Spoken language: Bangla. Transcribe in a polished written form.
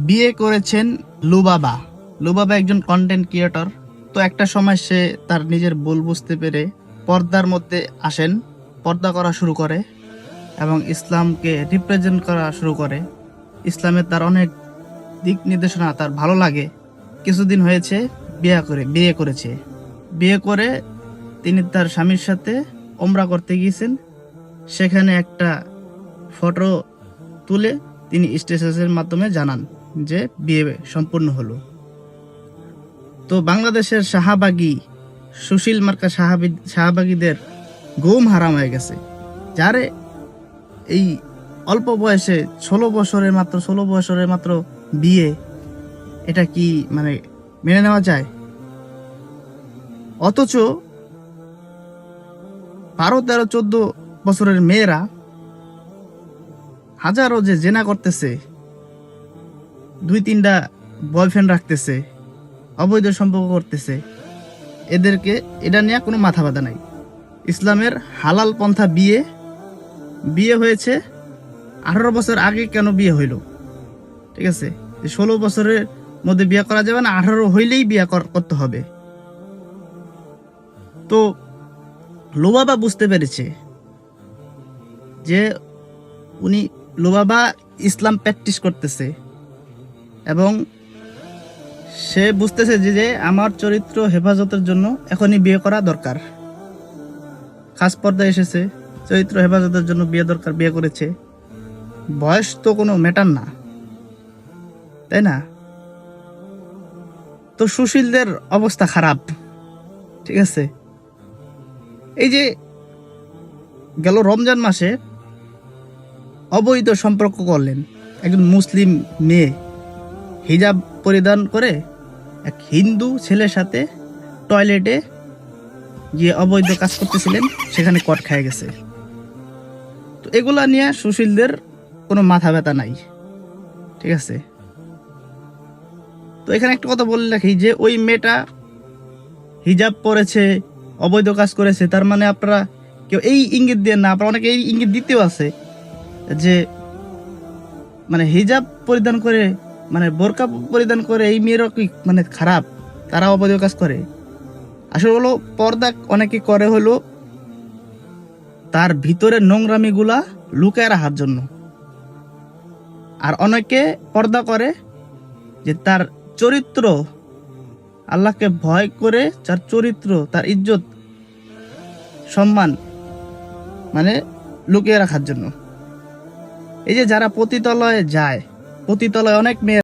বিয়ে করেছেন লুবাবা। লুবাবা একজন কন্টেন্ট ক্রিয়েটর। তো একটা সময় সে তার নিজের ভুল বুঝতে পেরে পর্দার মধ্যে আসেন, পর্দা করা শুরু করে এবং ইসলামকে রিপ্রেজেন্ট করা শুরু করে। ইসলামের তার অনেক দিক নির্দেশনা তার ভালো লাগে। কিছুদিন হয়েছে বিয়ে করেছে। বিয়ে করে তিনি তার স্বামীর সাথে ওমরা করতে গিয়েছেন। সেখানে একটা ফটো তুলে তিনি স্ট্যাটাসের মাধ্যমে জানান যে বিয়ে সম্পূর্ণ হলো। তো বাংলাদেশের সুশীল মার্কা শাহবাগীদের ঘুম হারাম হয়ে গেছে। যারে এই অল্প বয়সে 16 বছরের মাত্র বিয়ে, এটা কি মানে মেনে নেওয়া যায়? অথচ 12, 13, 14 বছরের মেয়েরা হাজারো যে জেনা করতেছে, 2-3টা বয়ফ্রেন্ড রাখতেছে, অবৈধ সম্পর্ক করতেছে, এদেরকে এটা নিয়ে কোনো মাথা ব্যথা নাই। ইসলামের হালাল পন্থা বিয়ে হয়েছে 18 বছর আগে কেন বিয়ে হইল? ঠিক আছে, 16 বছরের মধ্যে বিয়ে করা যাবে না, 18 হইলেই বিয়ে করতে হবে। তো লুবাবা বুঝতে পেরেছে যে লুবাবা ইসলাম প্র্যাকটিস করতেছে এবং সে বুঝতেছে যে আমার চরিত্র হেফাজতের জন্য এখনই বিয়ে করা দরকার। খাস পর্দায় এসেছে, চরিত্র হেফাজতের জন্য বিয়ে দরকার, বিয়ে করেছে। বয়স তো কোনো ম্যাটার না, তাই না? তো সুশীলদের অবস্থা খারাপ। ঠিক আছে, এই যে গেল রমজান মাসে অবৈধ সম্পর্ক করলেন একজন মুসলিম মেয়ে, হিজাব পরিধান করে এক হিন্দু ছেলের সাথে টয়লেটে গিয়ে অবৈধ কাজ করতেছিলেন, সেখানে কট খেয়ে গেছে। তো এগুলা নিয়ে সুশীলদের কোনো মাথা ব্যথা নাই। ঠিক আছে, তো এখানে একটা কথা বলে রাখি যে ওই মেয়েটা হিজাব পরেছে, অবৈধ কাজ করেছে, তার মানে আপনারা কেউ এই ইঙ্গিত দিয়ে না, আপনারা অনেকে এই ইঙ্গিত দিতেও আছে যে মানে হিজাব পরিধান করে, মানে বোরকা পরিধান করে এই মেয়েরা কি মানে খারাপ, তারা অবৈধ কাজ করে। আসলে হলো পর্দা অনেকে করে হলো তার ভিতরে নোংরামিগুলা লুকায় রাখার জন্য, আর অনেকে পর্দা করে যে তার চরিত্র, আল্লাহকে ভয় করে তার চরিত্র, তার ইজ্জত সম্মান মানে লুকিয়ে রাখার জন্য। এই যে যারা পতিতালয়ে যায়, পতিতালয়ে অনেক মেয়ে